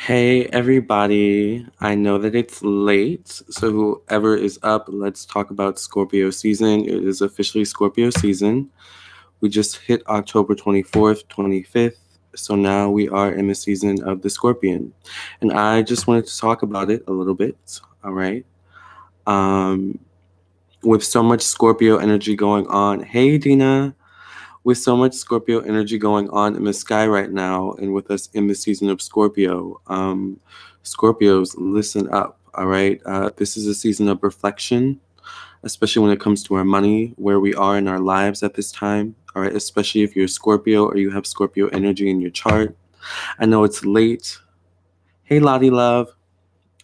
Hey everybody, I know that it's late, so whoever is up, let's talk about Scorpio season. It is officially Scorpio season. We just hit October 24th, 25th, so now we are in the season of the Scorpion. And I just wanted to talk about it a little bit, all right? Um, with so much Scorpio energy going on. Hey Dina, with so much Scorpio energy going on in the sky right now, and with us in the season of Scorpio, Scorpios, listen up, all right? This is a season of reflection, especially when it comes to our money, where we are in our lives at this time, all right? Especially if you're Scorpio or you have Scorpio energy in your chart. I know it's late. Hey, Lottie Love.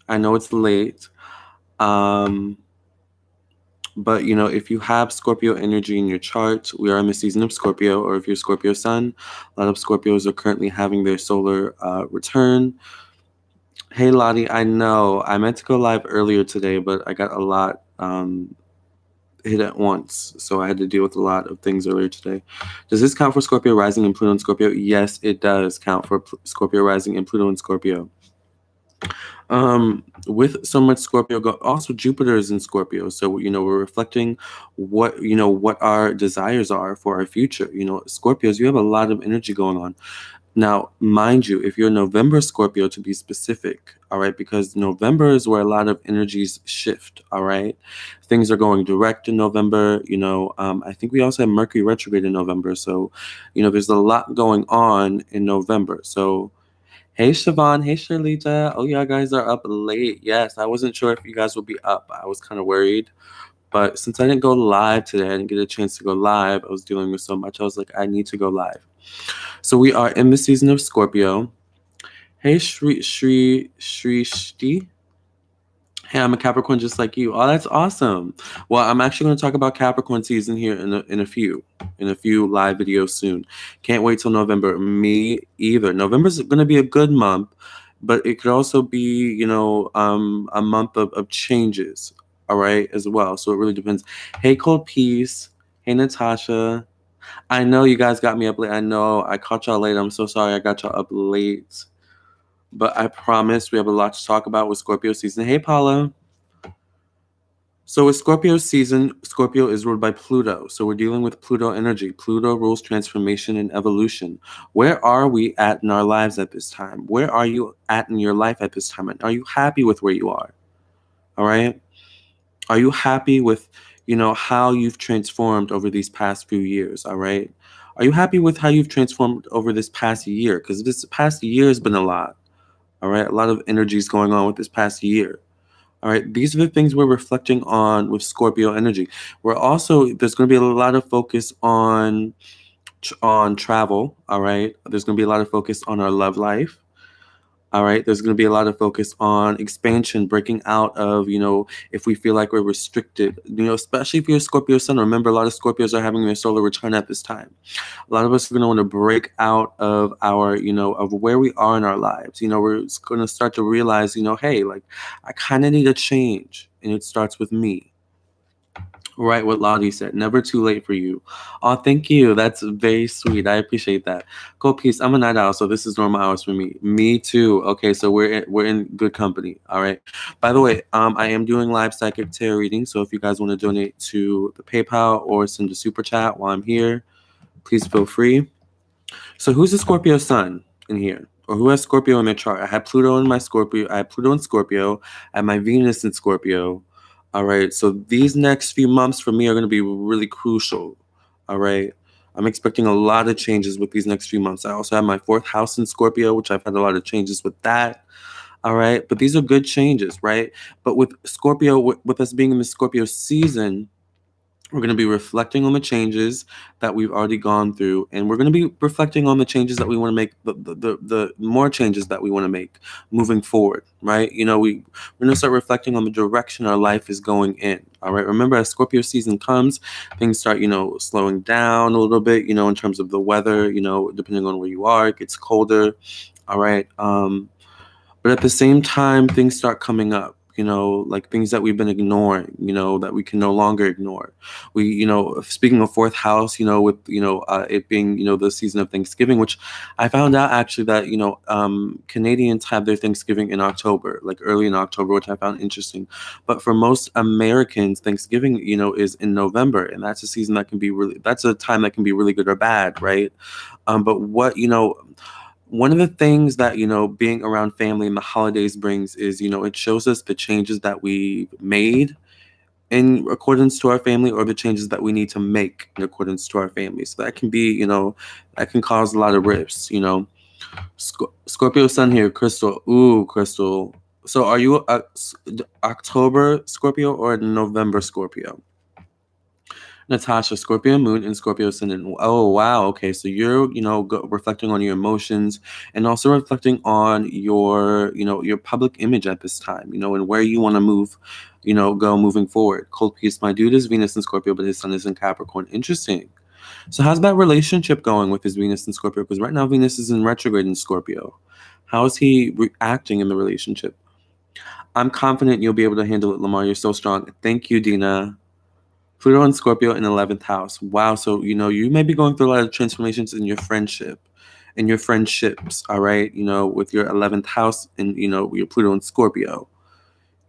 I know it's late. Um, But if you have Scorpio energy in your chart, we are in the season of Scorpio, or if you're Scorpio Sun, a lot of Scorpios are currently having their solar return. Hey Lottie, I know I meant to go live earlier today, but I got a lot hit at once, so I had to deal with a lot of things earlier today. Does this count for Scorpio rising and Pluto and Scorpio? Yes, it does count for Scorpio rising and Pluto and Scorpio. With so much Scorpio, also Jupiter is in Scorpio, so we're reflecting what our desires are for our future. Scorpios, you have a lot of energy going on. Now, mind you, if you're November Scorpio, to be specific, all right, because November is where a lot of energies shift, all right? Things are going direct in November. I think we also have Mercury retrograde in November, so there's a lot going on in November. So hey Siobhan, hey Shirlita. Oh, y'all guys are up late. Yes, I wasn't sure if you guys would be up. I was kind of worried. But since I didn't go live today, I didn't get a chance to go live. I was dealing with so much. I was like, I need to go live. So we are in the season of Scorpio. Hey Shri. Hey, I'm a Capricorn just like you. Oh, that's awesome. Well, I'm actually going to talk about Capricorn season here in a few live videos soon. Can't wait till November. Me either. November's going to be a good month, but it could also be, a month of changes, all right, as well. So it really depends. Hey, Cold Peace. Hey, Natasha. I know you guys got me up late. I know I caught y'all late. I'm so sorry I got y'all up late. But I promise we have a lot to talk about with Scorpio season. Hey, Paula. So with Scorpio season, Scorpio is ruled by Pluto. So we're dealing with Pluto energy. Pluto rules transformation and evolution. Where are we at in our lives at this time? Where are you at in your life at this time? And are you happy with where you are? All right. Are you happy with, how you've transformed over these past few years? All right. Are you happy with how you've transformed over this past year? Because this past year has been a lot. All right. A lot of energy is going on with this past year. All right. These are the things we're reflecting on with Scorpio energy. There's going to be a lot of focus on travel. All right. There's going to be a lot of focus on our love life. All right. There's going to be a lot of focus on expansion, breaking out of, if we feel like we're restricted, especially if you're a Scorpio sun. Remember, a lot of Scorpios are having their solar return at this time. A lot of us are going to want to break out of our, of where we are in our lives. We're going to start to realize, hey, like I kind of need a change. And it starts with me. Right, what Lottie said. Never too late for you. Oh, thank you. That's very sweet. I appreciate that. Go peace. I'm a night owl, so this is normal hours for me. Me too. Okay, so we're in good company. All right. By the way, I am doing live psychic tarot readings, so if you guys want to donate to the PayPal or send a super chat while I'm here, please feel free. So who's a Scorpio sun in here? Or who has Scorpio in their chart? I have Pluto in my Scorpio. I have Pluto in Scorpio. I have my Venus in Scorpio. All right. So these next few months for me are going to be really crucial. All right. I'm expecting a lot of changes with these next few months. I also have my 4th house in Scorpio, which I've had a lot of changes with that. All right. But these are good changes, right? But with Scorpio, with us being in the Scorpio season, we're going to be reflecting on the changes that we've already gone through, and we're going to be reflecting on the changes that we want to make, the more changes that we want to make moving forward, right? We're going to start reflecting on the direction our life is going in, all right? Remember, as Scorpio season comes, things start, slowing down a little bit, in terms of the weather, depending on where you are, it gets colder, all right? But at the same time, things start coming up. like things that we've been ignoring, that we can no longer ignore. We, speaking of fourth house, with, it being, the season of Thanksgiving, which I found out actually that, Canadians have their Thanksgiving in October, like early in October, which I found interesting. But for most Americans, Thanksgiving, is in November. And that's a season that can be that's a time that can be really good or bad, right? But what, one of the things that, being around family in the holidays brings is, it shows us the changes that we made in accordance to our family, or the changes that we need to make in accordance to our family. So that can be, that can cause a lot of rifts, Scorpio sun here, Crystal. Ooh, Crystal. So are you October Scorpio or November Scorpio? Natasha, Scorpio moon and Scorpio ascendant. Oh, wow. Okay. So you're, reflecting on your emotions, and also reflecting on your, your public image at this time, and where you want to move, go moving forward. Cold Peace, my dude is Venus in Scorpio, but his sun is in Capricorn. Interesting. So how's that relationship going with his Venus in Scorpio? Because right now Venus is in retrograde in Scorpio. How is he reacting in the relationship? I'm confident you'll be able to handle it, Lamarr. You're so strong. Thank you, Dina. Pluto and Scorpio in 11th house. Wow. So, you may be going through a lot of transformations in your friendships, all right? With your 11th house and, your Pluto and Scorpio.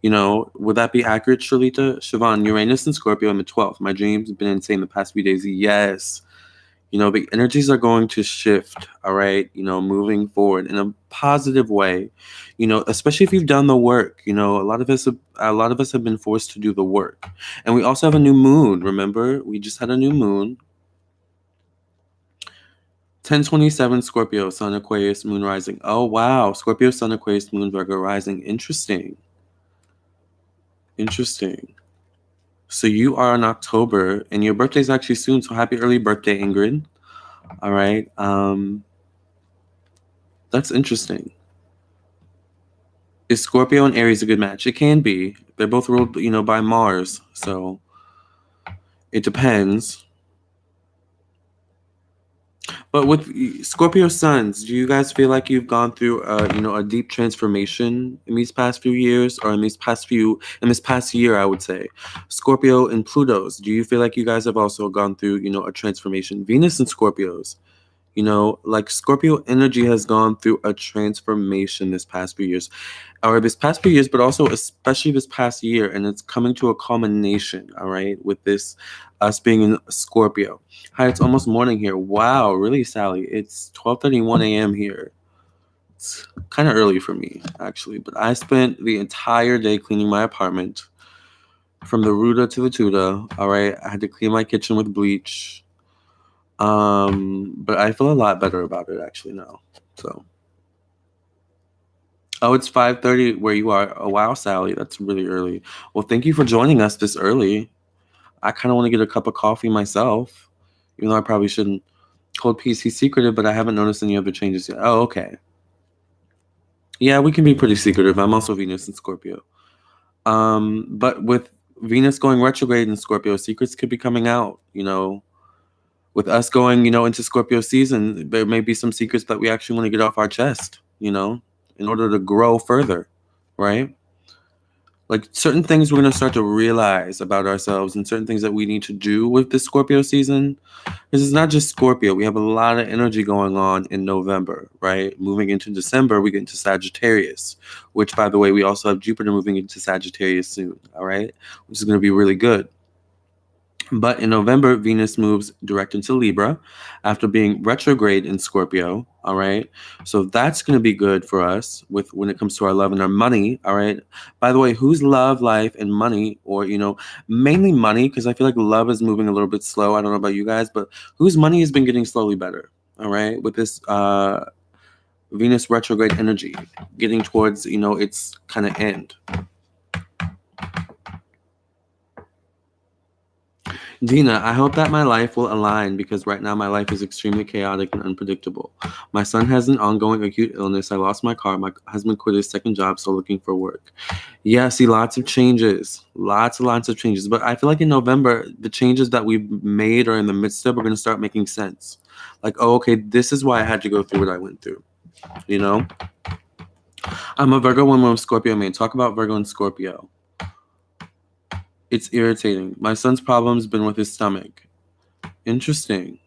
Would that be accurate, Shalita? Siobhan, Uranus and Scorpio in the 12th. My dreams have been insane the past few days. Yes. The energies are going to shift, all right? Moving forward in a positive way, especially if you've done the work. A lot of us have been forced to do the work. And we also have a new moon. Remember, we just had a new moon. 1027 Scorpio, Sun, Aquarius, Moon rising. Oh, wow. Scorpio, Sun, Aquarius, Moon, Virgo rising. Interesting. So you are in October, and your birthday is actually soon. So happy early birthday, Ingrid. All right. That's interesting. Is Scorpio and Aries a good match? It can be. They're both ruled, by Mars. So it depends. But with Scorpio suns, do you guys feel like you've gone through, a deep transformation in these past few years, or in this past year, I would say? Scorpio and Plutos, do you feel like you guys have also gone through, a transformation? Venus and Scorpios, like Scorpio energy has gone through a transformation this past few years, but also especially this past year, and it's coming to a culmination, all right, with this us being in Scorpio. Hi, it's almost morning here. Wow, really, Sally? It's 12:31 a.m. here. It's kind of early for me, actually, but I spent the entire day cleaning my apartment from the Ruta to the Tuta, all right? I had to clean my kitchen with bleach. But I feel a lot better about it actually now. So, oh, it's 5:30 where you are. Oh, wow, Sally, that's really early. Well, thank you for joining us this early. I kind of want to get a cup of coffee myself, even though I probably shouldn't. Cold Peace, he's secretive, but I haven't noticed any other changes yet. Oh, okay. Yeah, we can be pretty secretive. I'm also Venus in Scorpio. But with Venus going retrograde in Scorpio, secrets could be coming out, with us going, into Scorpio season, there may be some secrets that we actually want to get off our chest, in order to grow further, right? Like certain things we're going to start to realize about ourselves, and certain things that we need to do with this Scorpio season. Because it's not just Scorpio. We have a lot of energy going on in November, right? Moving into December, we get into Sagittarius, which, by the way, we also have Jupiter moving into Sagittarius soon, all right? Which is going to be really good. But in November, Venus moves direct into Libra after being retrograde in Scorpio, all right? So that's going to be good for us when it comes to our love and our money, all right? By the way, whose love, life, and money, or, mainly money, because I feel like love is moving a little bit slow. I don't know about you guys, but whose money has been getting slowly better, all right? With this Venus retrograde energy getting towards, its kind of end. Dina, I hope that my life will align, because right now my life is extremely chaotic and unpredictable. My son has an ongoing acute illness. I lost my car. My husband quit his second job, so looking for work. Yeah, see, lots of changes. Lots of changes. But I feel like in November, the changes that we've made or in the midst of are going to start making sense. Like, oh, okay, this is why I had to go through what I went through, I'm a Virgo woman with Scorpio man. Talk about Virgo and Scorpio. It's irritating. My son's problem's been with his stomach. Interesting.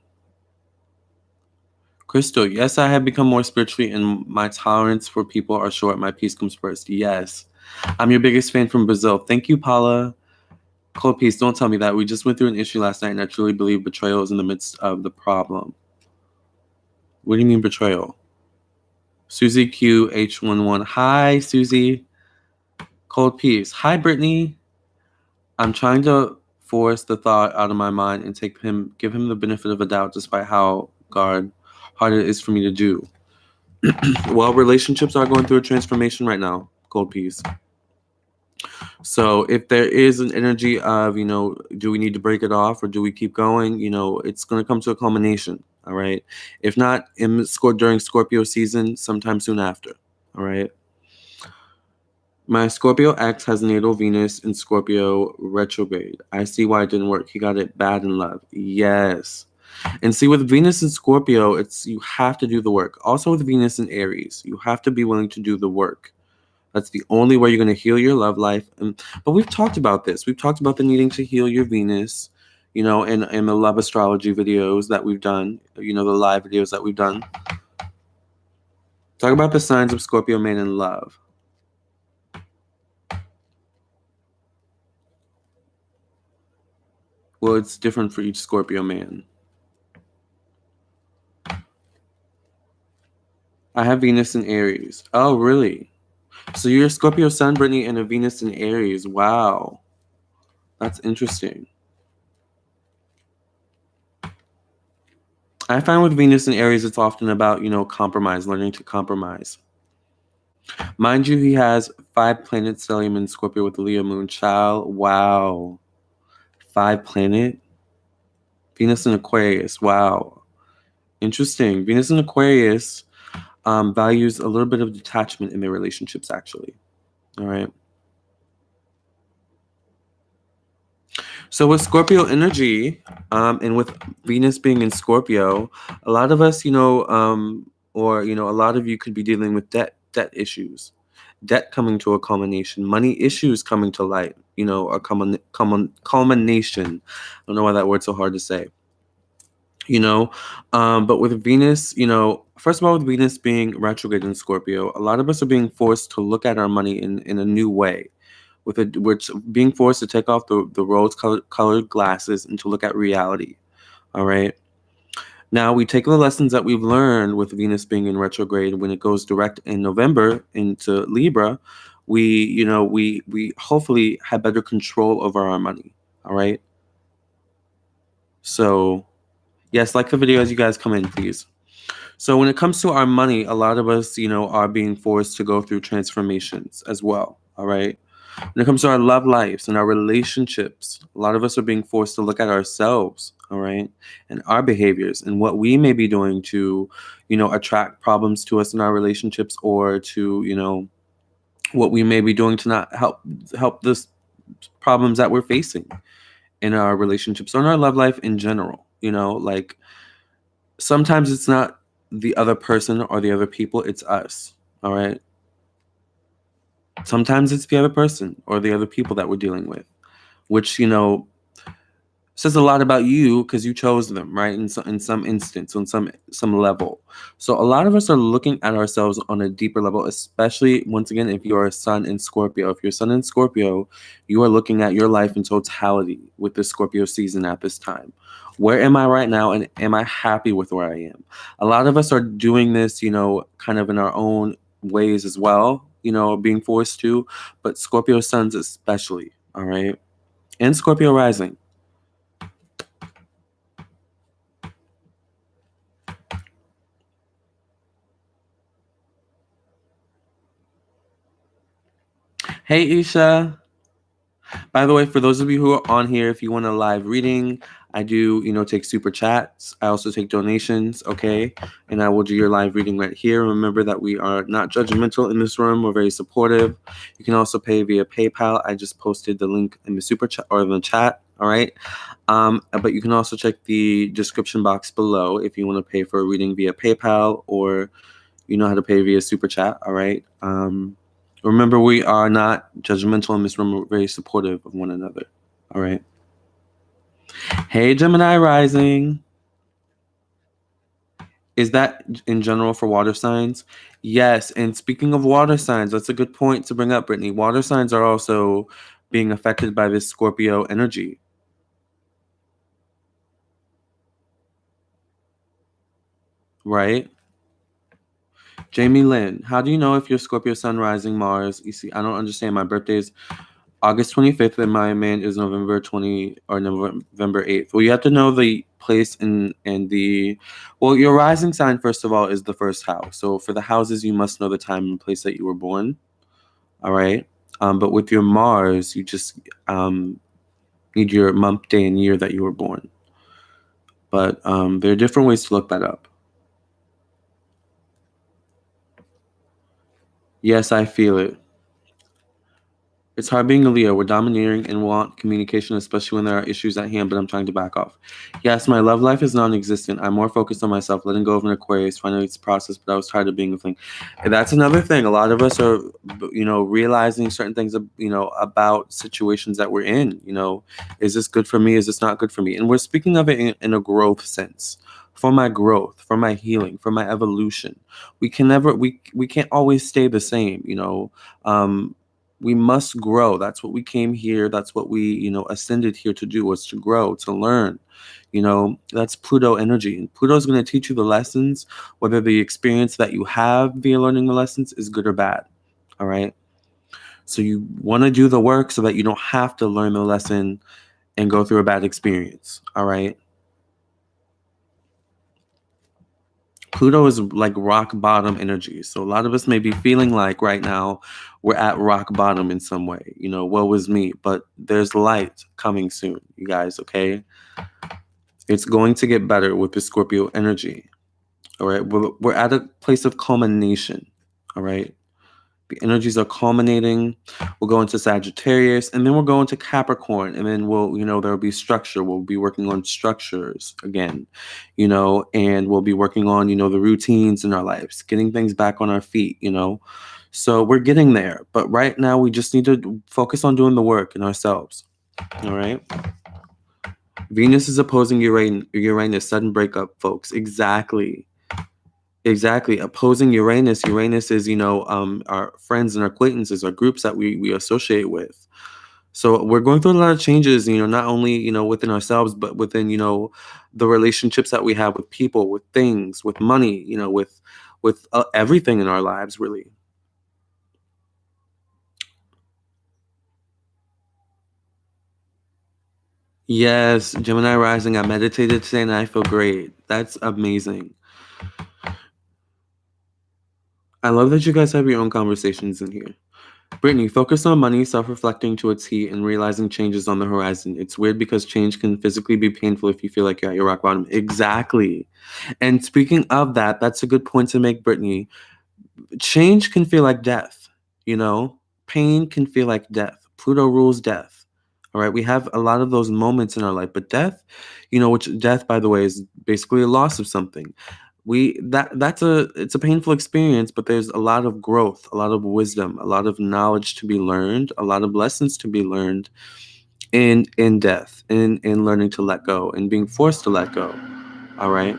Crystal, yes, I have become more spiritually and my tolerance for people are short. My peace comes first. Yes. I'm your biggest fan from Brazil. Thank you, Paula. Cold peace, don't tell me that. We just went through an issue last night and I truly believe betrayal is in the midst of the problem. What do you mean betrayal? Susie QH11. Hi, Susie. Cold peace. Hi, Brittany. I'm trying to force the thought out of my mind and give him the benefit of a doubt despite how hard it is for me to do. Well, relationships are going through a transformation right now, Cold peace. So if there is an energy of, do we need to break it off or do we keep going? It's going to come to a culmination. All right. If not during Scorpio season, sometime soon after. All right. My Scorpio ex has natal Venus in Scorpio retrograde. I see why it didn't work. He got it bad in love. Yes. And see, with Venus in Scorpio, you have to do the work. Also with Venus in Aries, you have to be willing to do the work. That's the only way you're going to heal your love life. But we've talked about this. We've talked about the needing to heal your Venus, in the love astrology videos that we've done, the live videos that we've done. Talk about the signs of Scorpio man in love. Well, it's different for each Scorpio man. I have Venus in Aries. Oh, really? So you're a Scorpio sun, Brittany, and a Venus in Aries. Wow. That's interesting. I find with Venus in Aries, it's often about, compromise, learning to compromise. Mind you, he has 5 planets stellium in Scorpio with the Leo moon. Child, wow. 5 planet? Venus in Aquarius, wow. Interesting. Venus in Aquarius values a little bit of detachment in their relationships, actually. All right. So with Scorpio energy, and with Venus being in Scorpio, a lot of us, a lot of you could be dealing with debt issues, debt coming to a culmination, money issues coming to light, a culmination. I don't know why that word's so hard to say. But with Venus, first of all, with Venus being retrograde in Scorpio, a lot of us are being forced to look at our money in a new way. We're being forced to take off the rose-colored glasses and to look at reality. All right. Now we take the lessons that we've learned with Venus being in retrograde when it goes direct in November into Libra. We hopefully have better control over our money. All right. So, yes, like the video as you guys come in, please. So when it comes to our money, a lot of us, are being forced to go through transformations as well. All right. When it comes to our love lives and our relationships, a lot of us are being forced to look at ourselves, all right, and our behaviors and what we may be doing to, attract problems to us in our relationships, or to, what we may be doing to not help this problems that we're facing in our relationships or in our love life in general. Like sometimes it's not the other person or the other people, it's us, all right? Sometimes it's the other person or the other people that we're dealing with, which, says a lot about you because you chose them, right? In some instance, on some level. So a lot of us are looking at ourselves on a deeper level, especially, once again, if you're a sun in Scorpio. If you're sun in Scorpio, you are looking at your life in totality with the Scorpio season at this time. Where am I right now, and am I happy with where I am? A lot of us are doing this, kind of in our own ways as well, being forced to, but Scorpio suns especially, all right? And Scorpio rising. Hey, Isha. By the way, for those of you who are on here, if you want a live reading, I do, take super chats. I also take donations, okay? And I will do your live reading right here. Remember that we are not judgmental in this room. We're very supportive. You can also pay via PayPal. I just posted the link in the super chat or in the chat, all right? But you can also check the description box below if you want to pay for a reading via PayPal, or You know how to pay via super chat. All right. Remember, we are not judgmental in this room. We're very supportive of one another. All right. Hey, Gemini rising. Is that in general for water signs? Yes. And speaking of water signs, that's a good point to bring up, Brittany. Water signs are also being affected by this Scorpio energy. Right? Jamie Lynn, how do you know if you're Scorpio sun rising Mars? You see, I don't understand. My birthday is August 25th and my man is November 20 or November 8th. Well, you have to know the place and the, well, your rising sign, first of all, is the first house. So for the houses, you must know the time and place that you were born. All right. But with your Mars, you just need your month, day, and year that you were born. But there are different ways to look that up. Yes, I feel it. It's hard being a Leo. We're domineering and want communication, especially when there are issues at hand, but I'm trying to back off. Yes, my love life is non-existent. I'm more focused on myself, letting go of an Aquarius. Finally, it's a process, but I was tired of being a fling. And that's another thing. A lot of us are, realizing certain things, about situations that we're in. Is this good for me? Is this not good for me? And we're speaking of it in a growth sense. For my growth, for my healing, for my evolution. We can't always stay the same, we must grow. That's what we came here. That's what we, ascended here to do, was to grow, to learn. That's Pluto energy. And Pluto's going to teach you the lessons, whether the experience that you have via learning the lessons is good or bad. All right. So you want to do the work so that you don't have to learn the lesson and go through a bad experience. All right. Pluto is like rock bottom energy. So a lot of us may be feeling like right now we're at rock bottom in some way. Woe is me. But there's light coming soon, you guys, okay? It's going to get better with the Scorpio energy. All right. We're at a place of culmination. All right. The energies are culminating. We'll go into Sagittarius, and then we'll go into Capricorn, and then there'll be structure. We'll be working on structures again, and we'll be working on, the routines in our lives, getting things back on our feet, So we're getting there. But right now, we just need to focus on doing the work in ourselves. All right. Venus is opposing Uranus, sudden breakup, folks. Exactly. Opposing Uranus. Uranus is, our friends and acquaintances, our groups that we associate with. So we're going through a lot of changes, not only, within ourselves, but within, the relationships that we have with people, with things, with money, with everything in our lives, really. Yes, Gemini rising. I meditated today and I feel great. That's amazing. I love that you guys have your own conversations in here. Brittany, focus on money, self-reflecting to a T, and realizing changes on the horizon. It's weird because change can physically be painful if you feel like you're at your rock bottom. Exactly. And speaking of that, that's a good point to make, Brittany. Change can feel like death, Pain can feel like death. Pluto rules death. All right. We have a lot of those moments in our life, but death, which death, by the way, is basically a loss of something. It's a painful experience, but there's a lot of growth, a lot of wisdom, a lot of knowledge to be learned, a lot of lessons to be learned in death, in learning to let go and being forced to let go. All right.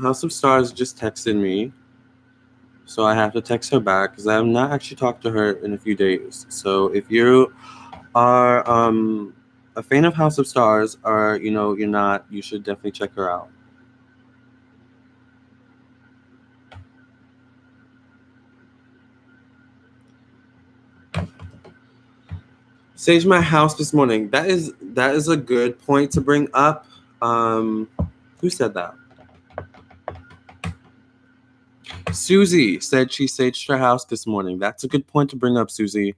House of Stars just texted me, so I have to text her back because I have not actually talked to her in a few days. So if you are a fan of House of Stars, or you're not, you should definitely check her out. Sage my house this morning. That is a good point to bring up. Who said that? Susie said she saged her house this morning. That's a good point to bring up, Susie.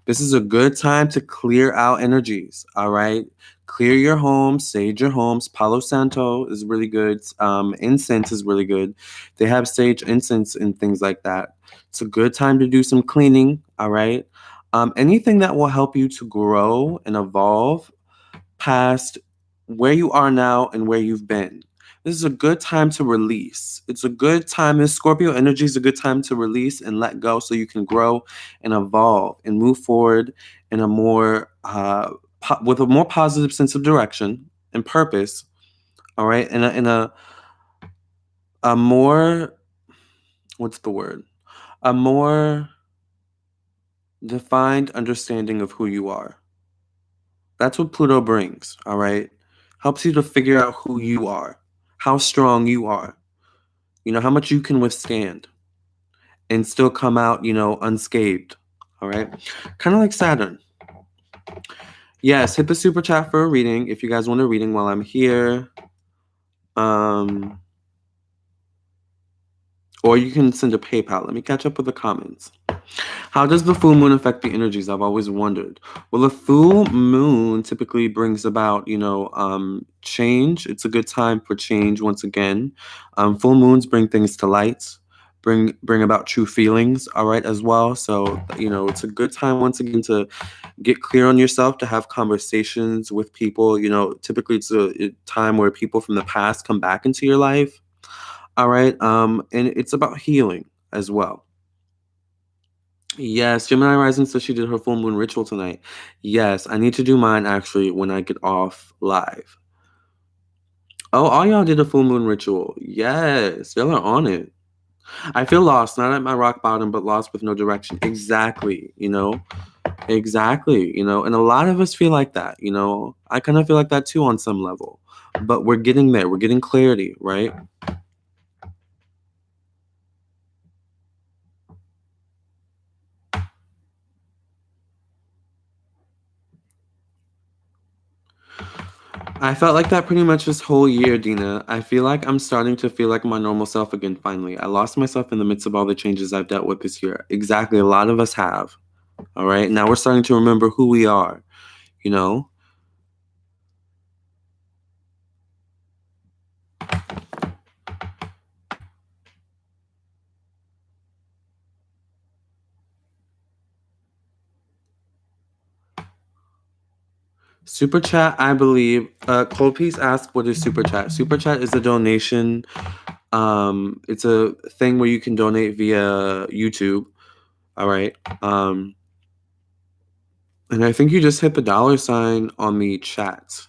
This is a good time to clear out energies, all right? Clear your home, sage your homes. Palo Santo is really good. Incense is really good. They have sage incense and things like that. It's a good time to do some cleaning, all right? Anything that will help you to grow and evolve past where you are now and where you've been. This is a good time to release. It's a good time. This Scorpio energy is a good time to release and let go so you can grow and evolve and move forward in a more, with a more positive sense of direction and purpose. All right. A more, what's the word? A more defined understanding of who you are. That's what Pluto brings, all right? Helps you to figure out who you are, how strong you are, how much you can withstand and still come out, unscathed, all right? Kind of like Saturn. Yes, hit the super chat for a reading if you guys want a reading while I'm here. Or you can send a PayPal. Let me catch up with the comments. How does the full moon affect the energies? I've always wondered. Well, the full moon typically brings about, change. It's a good time for change once again. Full moons bring things to light, bring about true feelings, all right, as well. So, it's a good time once again to get clear on yourself, to have conversations with people. Typically it's a time where people from the past come back into your life, all right, and it's about healing as well. Yes, Gemini Rising says she did her full moon ritual tonight. Yes, I need to do mine actually when I get off live. Oh, all y'all did a full moon ritual. Yes, y'all are on it. I feel lost, not at my rock bottom, but lost with no direction. Exactly, Exactly, and a lot of us feel like that, I kind of feel like that too on some level. But we're getting there. We're getting clarity, right? I felt like that pretty much this whole year, Dina. I feel like I'm starting to feel like my normal self again, finally. I lost myself in the midst of all the changes I've dealt with this year. Exactly. A lot of us have. All right. Now we're starting to remember who we are, you know? Super chat, I believe. Cold Piece asked, what is super chat? Super chat is a donation. It's a thing where you can donate via YouTube. All right. And I think you just hit the $ on the chat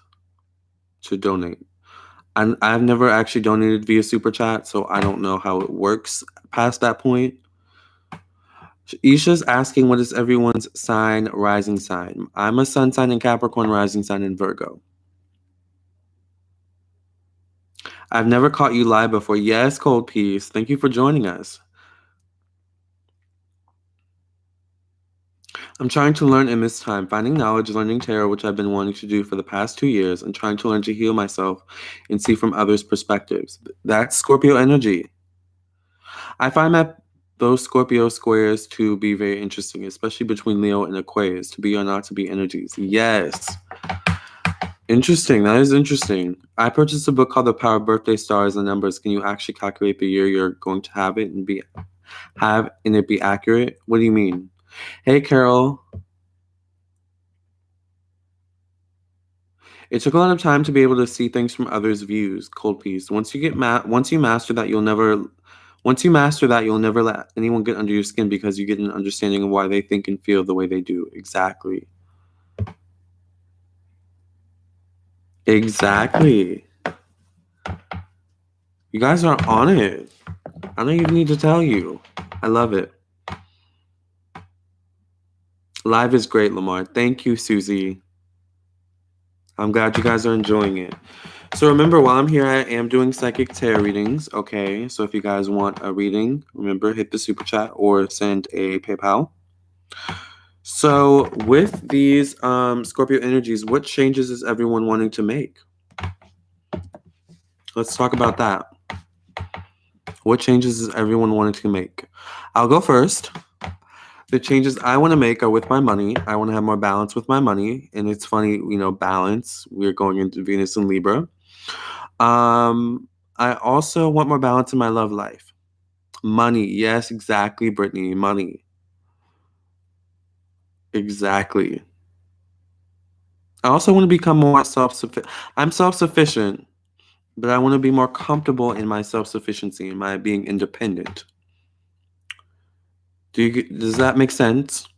to donate. I've never actually donated via super chat, so I don't know how it works past that point. Isha's asking, what is everyone's rising sign? I'm a sun sign in Capricorn, rising sign in Virgo. I've never caught you live before. Yes, Cold Piece. Thank you for joining us. I'm trying to learn in this time, finding knowledge, learning tarot, which I've been wanting to do for the past 2 years, and trying to learn to heal myself and see from others' perspectives. That's Scorpio energy. I find that those Scorpio squares to be very interesting, especially between Leo and Aquarius, to be or not to be energies. Yes. Interesting. That is interesting. I purchased a book called The Power of Birthday Stars and Numbers. Can you actually calculate the year you're going to have it and it be accurate? What do you mean? Hey, Carol. It took a lot of time to be able to see things from others' views. Cold Piece. Once you master that, you'll never let anyone get under your skin because you get an understanding of why they think and feel the way they do. Exactly. Exactly. You guys are on it. I don't even need to tell you. I love it. Live is great, Lamarr. Thank you, Susie. I'm glad you guys are enjoying it. So remember, while I'm here, I am doing psychic tarot readings, okay? So if you guys want a reading, remember, hit the super chat or send a PayPal. So with these Scorpio energies, what changes is everyone wanting to make? Let's talk about that. What changes is everyone wanting to make? I'll go first. The changes I want to make are with my money. I want to have more balance with my money. And it's funny, balance. We're going into Venus and Libra. I also want more balance in my love life. Money. Yes, exactly, Brittany. Money. Exactly. I also want to become more self-sufficient. I'm self-sufficient, but I want to be more comfortable in my self-sufficiency and my being independent. Does that make sense?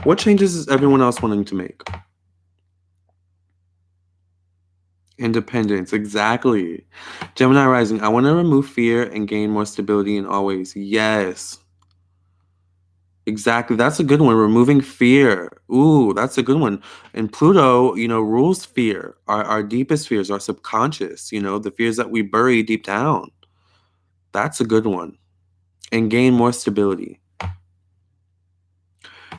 What changes is everyone else wanting to make? Independence, exactly. Gemini rising, I want to remove fear and gain more stability in all ways. Yes. Exactly. That's a good one. Removing fear. Ooh, that's a good one. And Pluto, rules fear. Our deepest fears, our subconscious, the fears that we bury deep down. That's a good one. And gain more stability.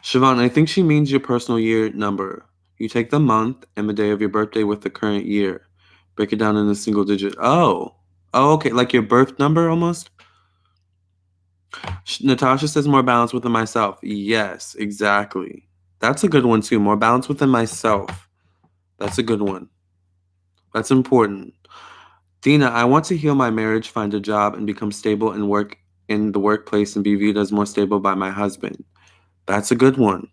Siobhan, I think she means your personal year number. You take the month and the day of your birthday with the current year. Break it down in a single digit. Oh. Oh, okay. Like your birth number almost? Natasha says more balance within myself. Yes, exactly. That's a good one too. More balance within myself. That's a good one. That's important. Dina, I want to heal my marriage, find a job, and become stable and work in the workplace and be viewed as more stable by my husband. That's a good one.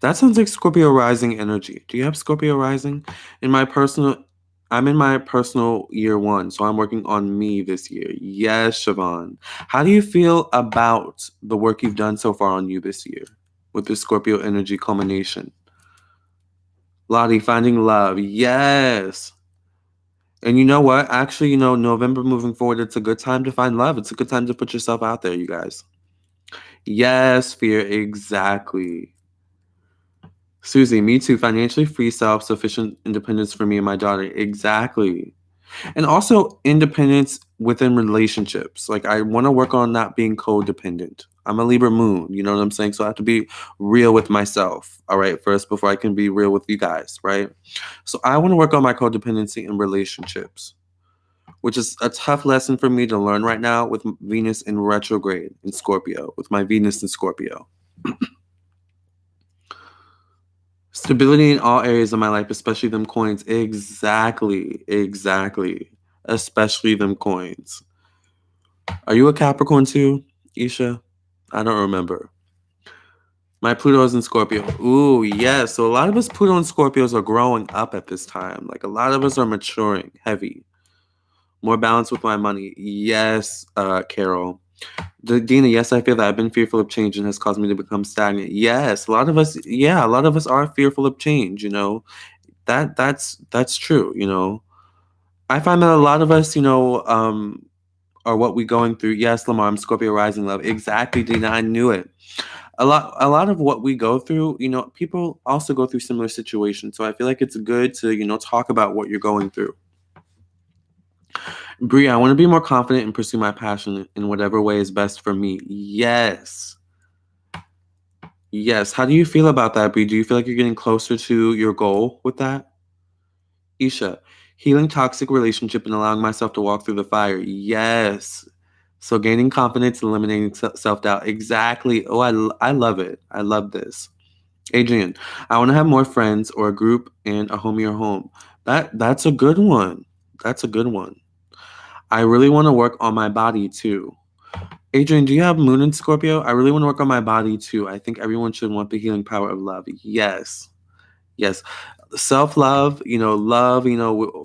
That sounds like Scorpio rising energy. Do you have Scorpio rising? I'm in my personal year 1, so I'm working on me this year. Yes, Siobhan. How do you feel about the work you've done so far on you this year with the Scorpio energy culmination? Lottie, finding love. Yes. And you know what? Actually, November moving forward, it's a good time to find love. It's a good time to put yourself out there, you guys. Yes, fear, exactly. Susie, me too. Financially free, self-sufficient independence for me and my daughter. Exactly. And also independence within relationships. Like I want to work on not being codependent. I'm a Libra moon, you know what I'm saying? So I have to be real with myself, all right, first before I can be real with you guys, right? So I want to work on my codependency in relationships, which is a tough lesson for me to learn right now with Venus in retrograde in Scorpio, with my Venus in Scorpio. Stability in all areas of my life, especially them coins. Exactly. Exactly. Especially them coins. Are you a Capricorn too, Isha? I don't remember. My Pluto is in Scorpio. Ooh, yes. So a lot of us Pluto and Scorpios are growing up at this time. Like a lot of us are maturing heavy. More balance with my money. Yes, Carol. Dina, yes, I feel that I've been fearful of change and has caused me to become stagnant. Yes, a lot of us, yeah, a lot of us are fearful of change, That's true. I find that a lot of us, are what we going through. Yes, Lamarr, I'm Scorpio rising love. Exactly, Dina, I knew it. A lot of what we go through, people also go through similar situations. So I feel like it's good to, talk about what you're going through. Brie, I want to be more confident and pursue my passion in whatever way is best for me. Yes. Yes. How do you feel about that, Brie? Do you feel like you're getting closer to your goal with that? Isha, healing toxic relationship and allowing myself to walk through the fire. Yes. So gaining confidence, eliminating self-doubt. Exactly. Oh, I love it. I love this. Adrian, I want to have more friends or a group and a homier home. That's a good one. That's a good one. I really want to work on my body too. Adrian, do you have Moon in Scorpio? I really want to work on my body too. I think everyone should want the healing power of love. Yes. Yes. Self-love, love,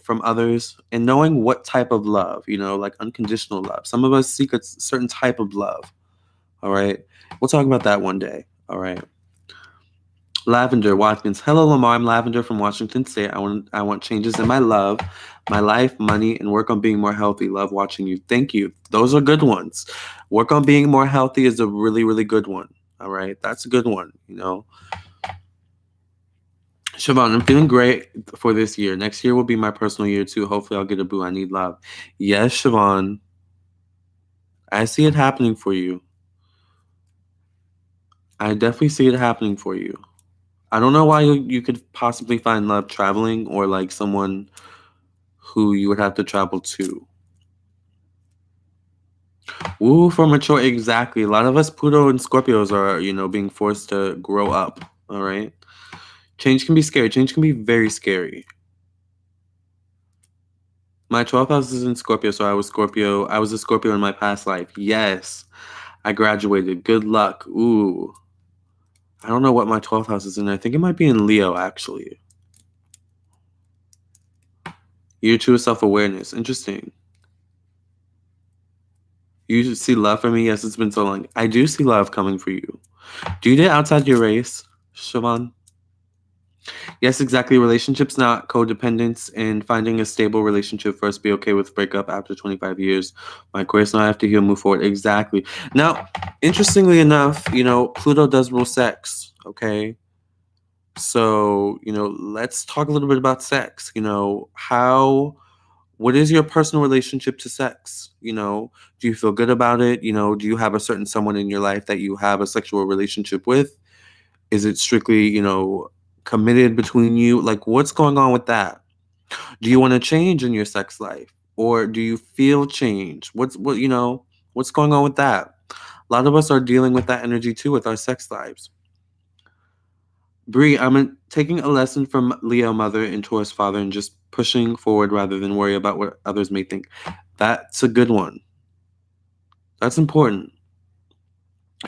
from others and knowing what type of love, like unconditional love. Some of us seek a certain type of love. All right. We'll talk about that one day. All right. Lavender Watkins. Hello, Lamarr. I'm Lavender from Washington State. I want changes in my love, my life, money, and work on being more healthy. Love watching you. Thank you. Those are good ones. Work on being more healthy is a really, really good one. All right. That's a good one. Siobhan, I'm feeling great for this year. Next year will be my personal year too. Hopefully I'll get a boo. I need love. Yes, Siobhan. I see it happening for you. I definitely see it happening for you. I don't know why you could possibly find love traveling or like someone who you would have to travel to. Ooh, for mature, exactly. A lot of us Pluto and Scorpios are, being forced to grow up. All right. Change can be scary. Change can be very scary. My 12th house is in Scorpio, so I was Scorpio. I was a Scorpio in my past life. Yes. I graduated. Good luck. Ooh. I don't know what my 12th house is in. I think it might be in Leo, actually. Year 2 is self-awareness. Interesting. You see love for me? Yes, it's been so long. I do see love coming for you. Do you date outside your race, Siobhan? Yes, exactly. Relationships, not codependence, and finding a stable relationship first. Be okay with breakup after 25 years. My Aquarius and I have to heal, move forward. Exactly. Now, interestingly enough, Pluto does rule sex. Okay. So, let's talk a little bit about sex. What is your personal relationship to sex? Do you feel good about it? Do you have a certain someone in your life that you have a sexual relationship with? Is it strictly, committed between you? Like, what's going on with that? Do you want to change in your sex life? Or do you feel change? What's going on with that? A lot of us are dealing with that energy too with our sex lives. Bree, taking a lesson from Leo mother and Taurus father and just pushing forward rather than worry about what others may think. That's a good one. That's important.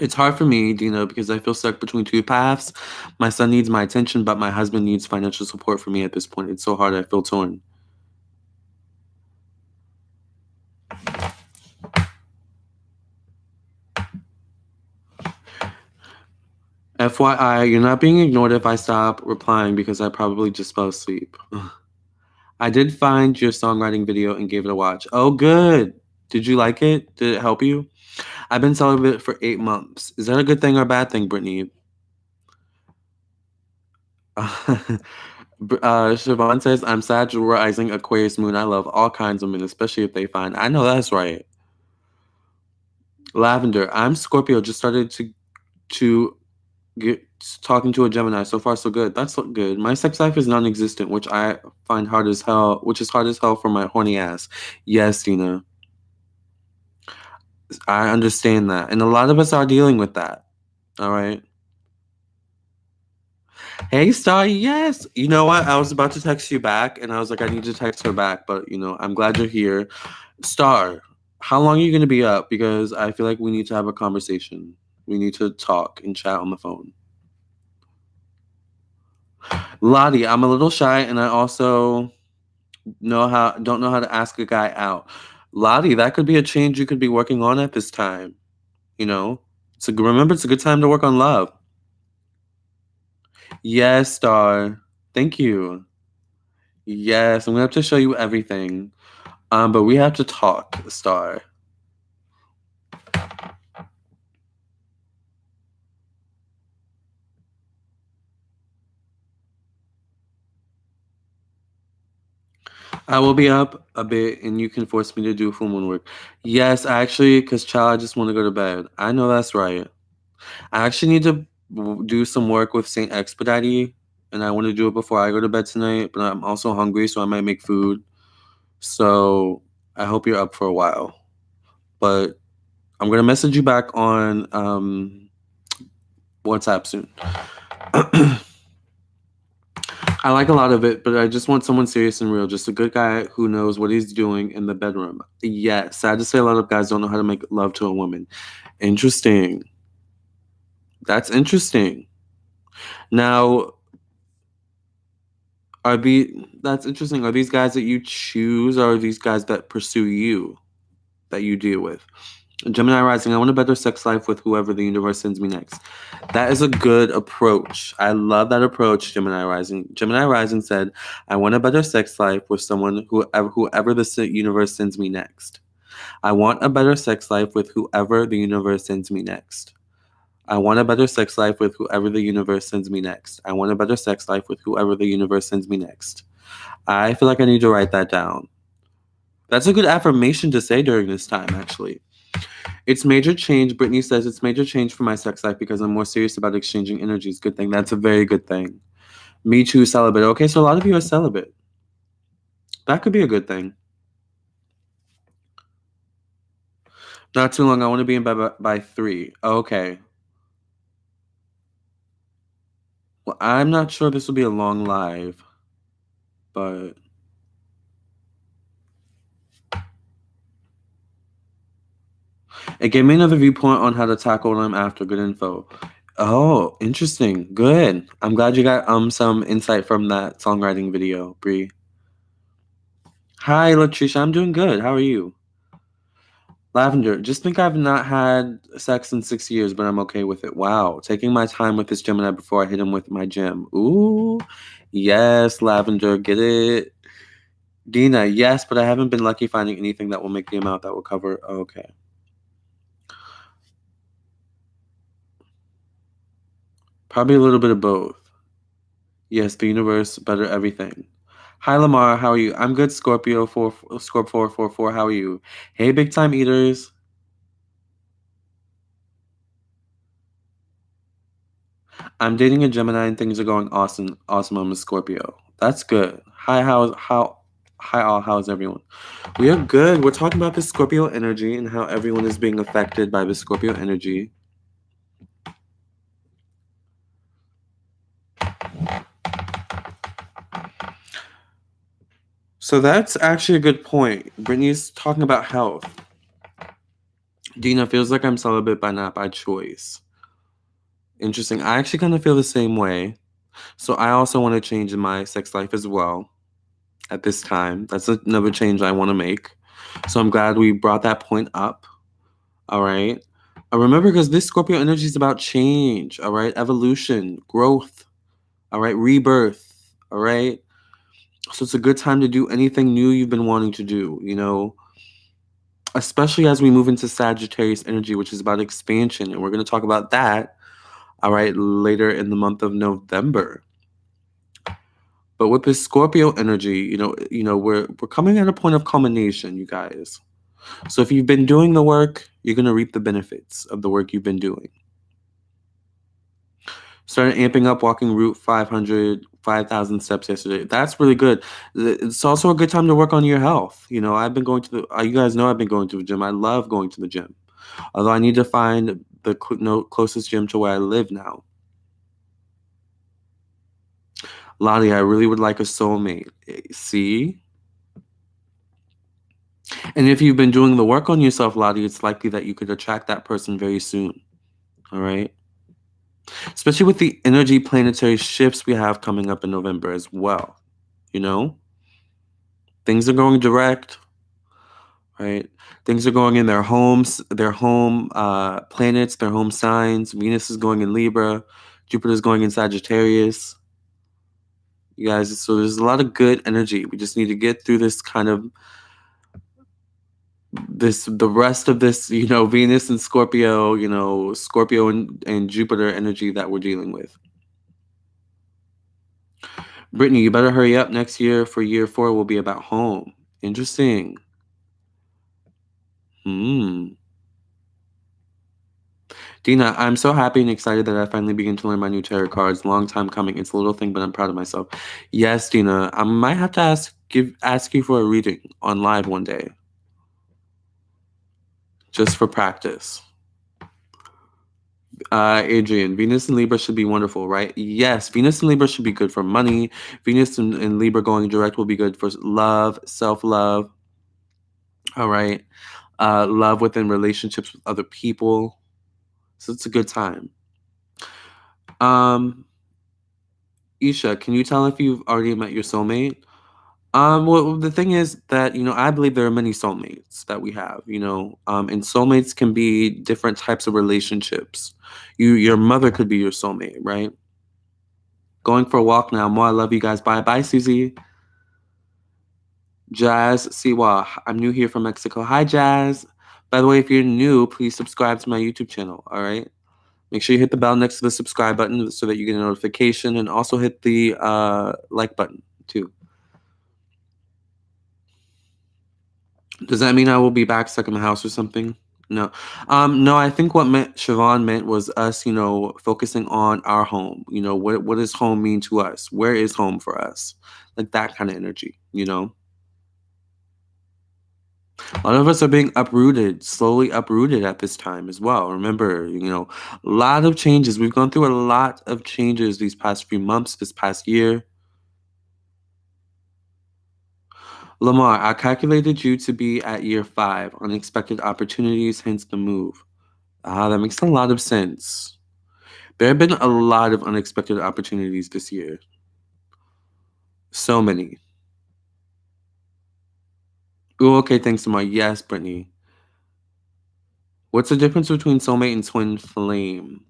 It's hard for me, because I feel stuck between two paths. My son needs my attention, but my husband needs financial support for me at this point. It's so hard. I feel torn. FYI, you're not being ignored if I stop replying because I probably just fell asleep. I did find your songwriting video and gave it a watch. Oh, good. Did you like it? Did it help you? I've been celibate for 8 months. Is that a good thing or a bad thing, Brittany? Siobhan says, I'm Sag rising Aquarius moon. I love all kinds of men, especially if they find. I know that's right. Lavender, I'm Scorpio. Just started to get talking to a Gemini. So far, so good. That's good. My sex life is non-existent, which I find hard as hell. Which is hard as hell for my horny ass. Yes, Dina, I understand that, and a lot of us are dealing with that. All right. Hey, Star. Yes. You know what? I was about to text you back, and I was like, I need to text her back, but I'm glad you're here. Star, how long are you going to be up? Because I feel like we need to have a conversation. We need to talk and chat on the phone. Lottie, I'm a little shy, and I also don't know how to ask a guy out. Lottie, that could be a change you could be working on at this time. Remember, it's a good time to work on love. Yes, Star. Thank you. Yes, I'm gonna have to show you everything. But we have to talk, Star. I will be up a bit, and you can force me to do full moon work. Yes, actually, because child, I just want to go to bed. I know that's right. I actually need to do some work with Saint Expedite, and I want to do it before I go to bed tonight. But I'm also hungry, so I might make food. So I hope you're up for a while. But I'm gonna message you back on WhatsApp soon. I like a lot of it, but I just want someone serious and real. Just a good guy who knows what he's doing in the bedroom. Yeah, sad to say a lot of guys don't know how to make love to a woman. Interesting. That's interesting. Now, that's interesting. Are these guys that you choose, or are these guys that pursue you, that you deal with? Gemini rising, I want a better sex life with whoever the universe sends me next. That is a good approach. I love that approach, Gemini rising. Gemini rising said, I want a better sex life with someone whoever the universe sends me next. I want a better sex life with whoever the universe sends me next. I want a better sex life with whoever the universe sends me next. I want a better sex life with whoever the universe sends me next. I feel like I need to write that down. That's a good affirmation to say during this time, actually. It's major change. Brittany says it's major change for my sex life because I'm more serious about exchanging energies. Good thing. That's a very good thing. Me too, celibate. Okay, so a lot of you are celibate. That could be a good thing. Not too long. I want to be in bed by 3. Okay. Well, I'm not sure this will be a long live, but it gave me another viewpoint on how to tackle them after. Good info. Oh, interesting. Good. I'm glad you got some insight from that songwriting video, Bree. Hi, Latricia. I'm doing good. How are you? Lavender, just think I've not had sex in 6 years, but I'm okay with it. Wow. Taking my time with this Gemini before I hit him with my gem. Ooh. Yes, Lavender. Get it? Dina, yes, but I haven't been lucky finding anything that will make the amount that will cover. Okay. Probably a little bit of both. Yes, the universe, better everything. Hi, Lamarr. How are you? I'm good, Scorpio, Scorp 444. How are you? Hey, big time eaters. I'm dating a Gemini and things are going awesome. Awesome. I'm a Scorpio. That's good. Hi all. How's everyone? We are good. We're talking about the Scorpio energy and how everyone is being affected by the Scorpio energy. So that's actually a good point. Brittany's talking about health. Dina feels like I'm celibate but not by choice. Interesting. I actually kind of feel the same way. So I also want to change in my sex life as well at this time. That's another change I want to make. So I'm glad we brought that point up. All right. Remember, because this Scorpio energy is about change. All right. Evolution, growth. All right. Rebirth. All right. So it's a good time to do anything new you've been wanting to do, especially as we move into Sagittarius energy, which is about expansion. And we're going to talk about that, all right, later in the month of November. But with this Scorpio energy, we're coming at a point of culmination, you guys. So if you've been doing the work, you're going to reap the benefits of the work you've been doing. Started amping up walking Route 5,000 steps yesterday. That's really good. It's also a good time to work on your health. I've been going to you guys know I've been going to the gym. I love going to the gym. Although I need to find the closest gym to where I live now. Lottie, I really would like a soulmate. See? And if you've been doing the work on yourself, Lottie, it's likely that you could attract that person very soon. All right? Especially with the energy planetary shifts we have coming up in November as well. Things are going direct, right? Things are going in their homes, their home planets, their home signs. Venus is going in Libra. Jupiter is going in Sagittarius. You guys, so there's a lot of good energy. We just need to get through this kind of the rest of this, Venus and Scorpio, Scorpio and Jupiter energy that we're dealing with. Brittany, you better hurry up. Next year for year 4 will be about home. Interesting. Dina, I'm so happy and excited that I finally began to learn my new tarot cards. Long time coming. It's a little thing, but I'm proud of myself. Yes, Dina, I might have to ask you for a reading on live one day. Just for practice. Adrian, Venus and Libra should be wonderful, right? Yes, Venus and Libra should be good for money. Venus and Libra going direct will be good for love, self-love. All right. Love within relationships with other people. So it's a good time. Isha, can you tell if you've already met your soulmate? Well, the thing is that, I believe there are many soulmates that we have, and soulmates can be different types of relationships. Your mother could be your soulmate, right? Going for a walk now. More, I love you guys. Bye. Bye, Susie. Jazz Siwa, I'm new here from Mexico. Hi, Jazz. By the way, if you're new, please subscribe to my YouTube channel, all right? Make sure you hit the bell next to the subscribe button so that you get a notification, and also hit the like button, too. Does that mean I will be back stuck in the house or something? No. No, I think what Siobhan meant was us, focusing on our home. What does home mean to us? Where is home for us? Like that kind of energy, A lot of us are being uprooted, slowly uprooted at this time as well. Remember, a lot of changes. We've gone through a lot of changes these past few months, this past year. Lamarr, I calculated you to be at year 5. Unexpected opportunities, hence the move. That makes a lot of sense. There have been a lot of unexpected opportunities this year. So many. Oh, okay, thanks, Lamarr. Yes, Brittany. What's the difference between soulmate and twin flame?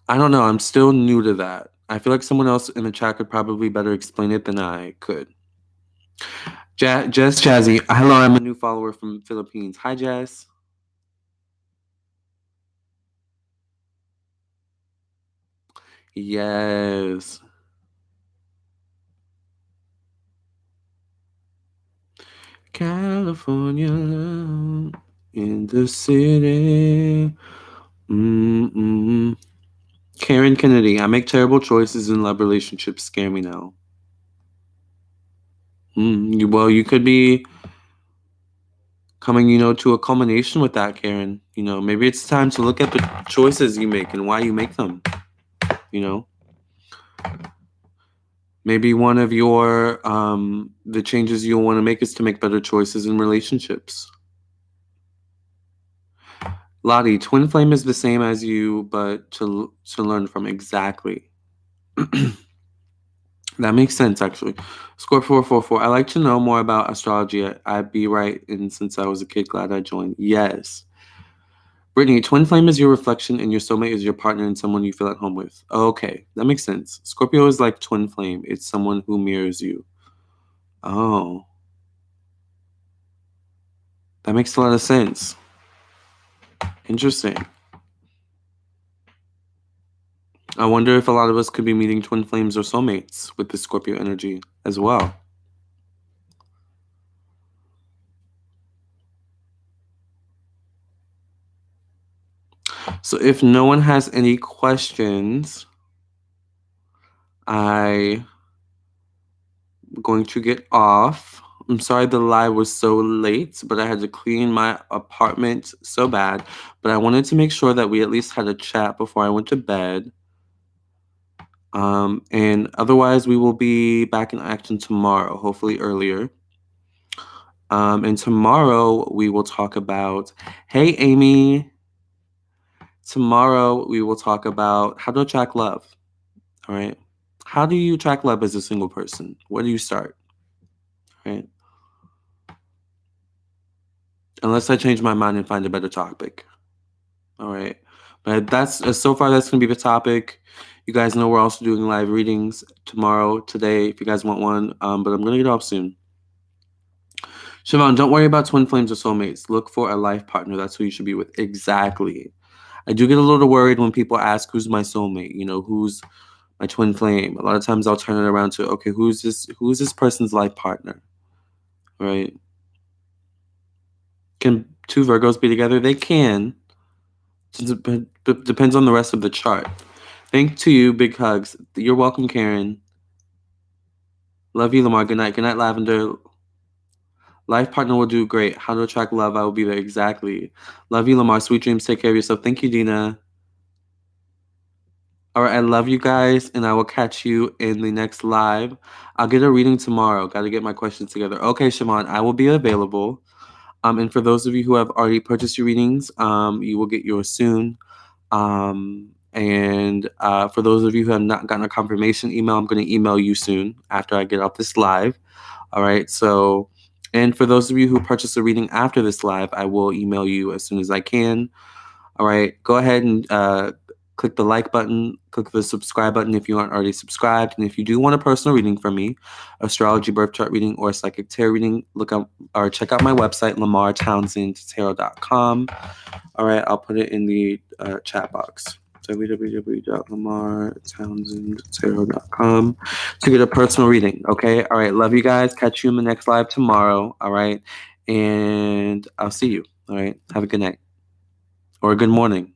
I don't know. I'm still new to that. I feel like someone else in the chat could probably better explain it than I could. Jess Jazzy. Hello, I'm a new follower from Philippines. Hi, Jess. Yes. California love in the city. Karen Kennedy. I make terrible choices in love relationships. Scare me now. Well, you could be coming, to a culmination with that, Karen. Maybe it's time to look at the choices you make and why you make them. Maybe one of your the changes you'll want to make is to make better choices in relationships. Lottie, twin flame is the same as you, but to learn from. Exactly. That makes sense, actually. Scorpio 444. I like to know more about astrology. I'd be right, and since I was a kid, glad I joined. Yes. Brittany, twin flame is your reflection, and your soulmate is your partner and someone you feel at home with. Okay, that makes sense. Scorpio is like twin flame. It's someone who mirrors you. Oh. That makes a lot of sense. Interesting. I wonder if a lot of us could be meeting twin flames or soulmates with the Scorpio energy as well. So if no one has any questions, I'm going to get off. I'm sorry the live was so late, but I had to clean my apartment so bad. But I wanted to make sure that we at least had a chat before I went to bed. And otherwise, we will be back in action tomorrow, hopefully earlier. And tomorrow we will talk about, hey, Amy. Tomorrow we will talk about how to attract love. All right. How do you attract love as a single person? Where do you start? Right. Unless I change my mind and find a better topic. All right. But so far that's going to be the topic. You guys know we're also doing live readings tomorrow, today, if you guys want one. But I'm going to get off soon. Siobhan, don't worry about twin flames or soulmates. Look for a life partner. That's who you should be with. Exactly. I do get a little worried when people ask, who's my soulmate? Who's my twin flame? A lot of times I'll turn it around to, okay, who's this person's life partner? Right? Can two Virgos be together? They can. It depends on the rest of the chart. Thank to you. Big hugs. You're welcome, Karen. Love you, Lamarr. Good night. Good night, Lavender. Life partner will do great. How to attract love? I will be there. Exactly. Love you, Lamarr. Sweet dreams. Take care of yourself. Thank you, Dina. All right. I love you guys, and I will catch you in the next live. I'll get a reading tomorrow. Got to get my questions together. Okay, Shimon, I will be available. And for those of you who have already purchased your readings, you will get yours soon. And for those of you who have not gotten a confirmation email, I'm going to email you soon after I get off this live. All right. So, and for those of you who purchase a reading after this live, I will email you as soon as I can. All right. Go ahead and click the like button, click the subscribe button if you aren't already subscribed. And if you do want a personal reading from me, astrology, birth chart reading, or psychic tarot reading, look up or check out my website, lamarrtownsendtarot.com. All right. I'll put it in the chat box. www.lamarrtownsendtarot.com to get a personal reading. Okay. All right. Love you guys. Catch you in the next live tomorrow. All right. And I'll see you. All right. Have a good night or a good morning.